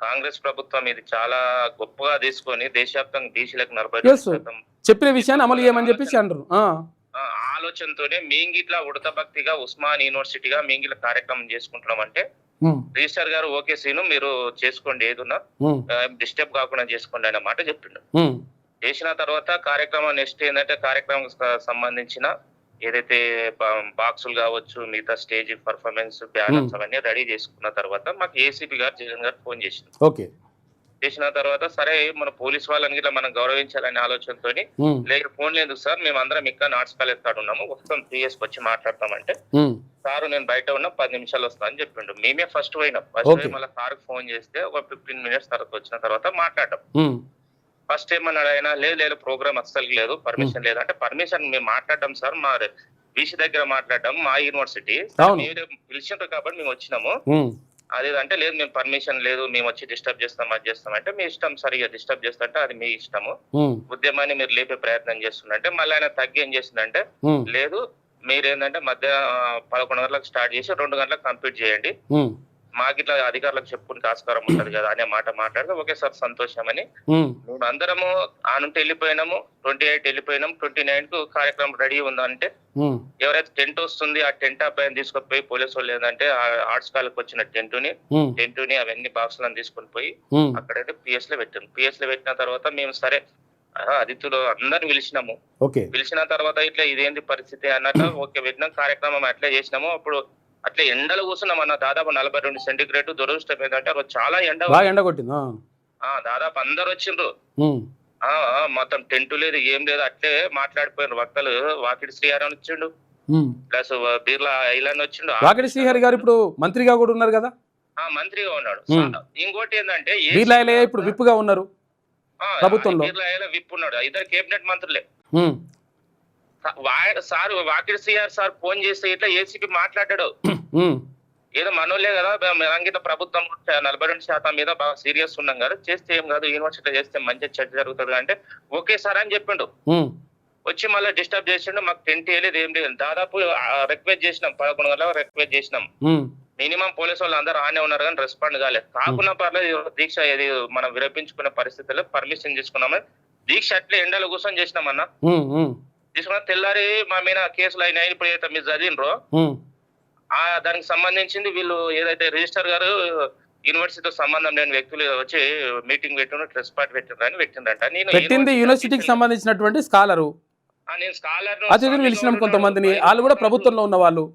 కాంగ్రెస్ ప్రభుత్వం ఇది చాలా గొప్పగా తీసుకొని దేశవ్యాప్తంగా బీసీలకు ఎస్ 42% చెప్పిన విషయాన్ని అమలు చేయమని చెప్పేసి అంటారు. ఆలోచనతోనే మేంగిట్లా ఉడత భక్తిగా ఉస్మాన్ యూనివర్సిటీగా మేంగిట్ల కార్యక్రమం చేసుకుంటున్నాం అంటే రిజిస్టర్ గారు ఓకే సీను మీరు చేసుకోండి ఏదున్నా డిస్టర్బ్ కాకుండా చేసుకోండి అనే మాట చెప్పిండు. చేసిన తర్వాత కార్యక్రమం నెక్స్ట్ ఏంటంటే కార్యక్రమం సంబంధించిన ఏదైతే బాక్సులు కావచ్చు మిగతా స్టేజ్ పర్ఫార్మెన్స్ బ్యానర్స్ అవన్నీ రెడీ చేసుకున్న తర్వాత మాకు ఏసీపీ గారు జగన్ గారు ఫోన్ చేసింది. ఓకే చేసిన తర్వాత సరే మన పోలీస్ వాళ్ళని ఇట్లా మనం గౌరవించాలనే ఆలోచనతో లేదు ఫోన్ లేదు సార్ మేము అందరం ఇక్కడ ఆర్ట్స్ కాలేజ్ కాడ ఉన్నాము వస్తాం 3 వచ్చి మాట్లాడతామంటే సారు నేను బయట ఉన్నా 10 నిమిషాలు వస్తా అని చెప్పిండు. మేమే ఫస్ట్ పోయినాం. ఫస్ట్ మళ్ళీ సార్కి ఫోన్ చేస్తే ఒక 15 మినిట్స్ తర్వాత వచ్చిన తర్వాత మాట్లాడటం. ఫస్ట్ ఏమన్నాడు ఆయన లేదు ప్రోగ్రామ్ అస్సలు లేదు పర్మిషన్ లేదు అంటే పర్మిషన్ మేము మాట్లాడటం సార్ మా బీసీ దగ్గర మాట్లాడటం మా యూనివర్సిటీ మీరు పిలిచిండ్రు కాబట్టి మేము వచ్చినాము అదేంటే లేదు మేము పర్మిషన్ లేదు మేము వచ్చి డిస్టర్బ్ చేస్తాం అది చేస్తాం అంటే మీ ఇష్టం సరిగా డిస్టర్బ్ చేస్తుంటే అది మీ ఇష్టము ఉద్యమాన్ని మీరు లేపే ప్రయత్నం చేస్తుందంటే మళ్ళీ ఆయన తగ్గి ఏం చేసిందంటే లేదు మీరేంటంటే మధ్య 11 గంటలకు స్టార్ట్ చేసి 2 గంటలకు కంప్లీట్ చేయండి మాకు ఇట్లా అధికారులకు చెప్పుకునే ఆస్కారం ఉంటది కదా అనే మాట మాట్లాడితే ఓకే సార్ సంతోషం అని మేము అందరము ఆ నుండి వెళ్ళిపోయినాము. 28 వెళ్ళిపోయినాం. 29 కు కార్యక్రమం రెడీ ఉందంటే ఎవరైతే టెంట్ వస్తుంది ఆ టెంట్ అబ్బాయిని తీసుకొని పోలీసు వాళ్ళు ఏంటంటే ఆర్ట్స్ కాలేజ్కి వచ్చిన టెంటుని అవన్నీ బాక్సులను తీసుకొని పోయి అక్కడైతే పిఎస్ లో పెట్టాము. పిఎస్ లో పెట్టిన తర్వాత మేము సరే అతిథులు అందరిని పిలిచినాము. పిలిచిన తర్వాత ఇట్లా ఇదేంటి పరిస్థితి అన్నట్టు ఓకే పెట్టినాం కార్యక్రమం అట్లా చేసినాము. అప్పుడు అట్లా ఎండలు కూర్చున్నాం అన్న దాదాపు 42 సెంటీగ్రేడ్. దురదృష్టం ఏంటంటే చాలా ఎండ కొట్టింది. దాదాపు అందరు వచ్చిండ్రు. మొత్తం టెంట్ లేదు ఏం లేదు అట్లే మాట్లాడిపోయినారు. వక్తలు వాకిడి శ్రీహరి అని వచ్చిండు ప్లస్ బిర్లా ఐలాండ్ వచ్చిండు. వాకిడి శ్రీహరి గారు ఇప్పుడు మంత్రిగా కూడా ఉన్నారు కదా. మంత్రిగా ఉన్నాడు. ఇంకోటి ఏంటంటే ఇప్పుడు విప్ గా ఉన్నారు ప్రభుత్వంలో. బిర్లా విప్ ఉన్నాడు. 2 కేబినెట్ మంత్రులే. Sir Vakiti Srihari sir phone చేస్తే ఇట్లా ఏసీపీ మాట్లాడాడు ఏదో మనోళ్ళే కదా రంగిత ప్రభుత్వం 42% మీద బాగా సీరియస్ ఉన్నాం కదా చేస్తే ఏం కాదు యూనివర్సిటీలో చేస్తే మంచి చర్చ జరుగుతుంది అంటే ఓకే సార్ అని చెప్పిండు. వచ్చి మళ్ళీ డిస్టర్బ్ చేసిండు. మాకు టెంట్ వేయలేదు ఏం లేదు. దాదాపు రిక్వెస్ట్ చేసినాం 11 గంటలకు రిక్వెస్ట్ చేసినాం. మినిమం పోలీసు వాళ్ళు అందరూ ఆనే ఉన్నారు కానీ రెస్పాండ్ కాలేదు. కాకుండా పర్లేదు దీక్ష ఏది మనం విరపించుకునే పరిస్థితుల్లో పర్మిషన్ తీసుకున్నామని దీక్ష అట్లే ఎండలో కూర్చొని చేసినామన్నా. తీసుకున్న తెల్లారి మా మీద కేసులు అయినాయి. ఇప్పుడు ఏదైతే మీరు చదివినరో దానికి సంబంధించింది వీళ్ళు ఏదైతే రిజిస్టర్ గారు యూనివర్సిటీతో సంబంధం లేని వ్యక్తులు వచ్చి మీటింగ్ పెట్టిన ప్రెస్ పార్ట్ పెట్టిండ్రని పెట్టిందంట. నేను యూనివర్సిటీకి సంబంధించినటువంటి స్కాలరు నేను స్కాలర్ అతిథులు పిలిచినాం కొంతమందిని వాళ్ళు కూడా ప్రభుత్వంలో ఉన్న వాళ్ళు